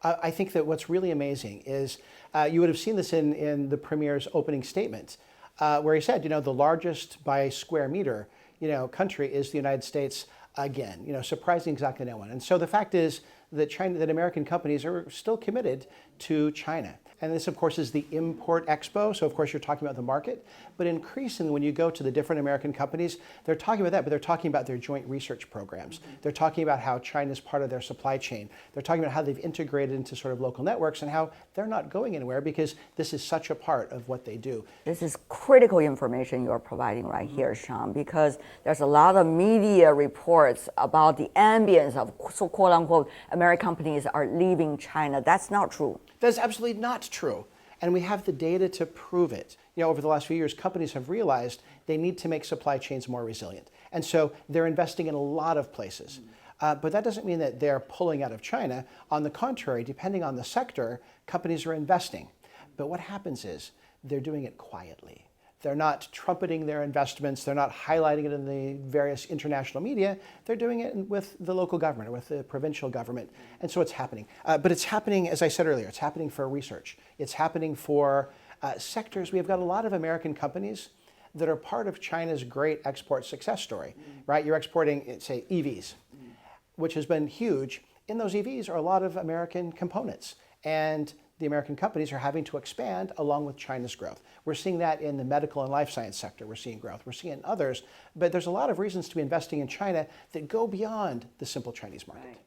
I think that what's really amazing is you would have seen this in the Premier's opening statement, where he said, the largest by square meter, country is the United States again, surprising exactly no one. And so the fact is that American companies are still committed to China. And this, of course, is the Import Expo. So, of course, you're talking about the market. But increasingly, when you go to the different American companies, they're talking about that, but they're talking about their joint research programs. Mm-hmm. They're talking about how China is part of their supply chain. They're talking about how they've integrated into sort of local networks and how they're not going anywhere because this is such a part of what they do. This is critical information you're providing right here, Sean, because there's a lot of media reports about the ambience of so quote-unquote American companies are leaving China. That's not true. That's absolutely not true. And we have the data to prove it. Over the last few years, companies have realized they need to make supply chains more resilient. And so they're investing in a lot of places. But that doesn't mean that they're pulling out of China. On the contrary, depending on the sector, companies are investing. But what happens is they're doing it quietly. They're not trumpeting their investments. They're not highlighting it in the various international media. They're doing it with the local government or with the provincial government. And so it's happening. But it's happening, as I said earlier, it's happening for research. It's happening for sectors. We've got a lot of American companies that are part of China's great export success story, right? You're exporting, say, EVs, which has been huge. In those EVs are a lot of American components. And the American companies are having to expand along with China's growth. We're seeing that in the medical and life science sector. We're seeing growth. We're seeing others. But there's a lot of reasons to be investing in China that go beyond the simple Chinese market. Right.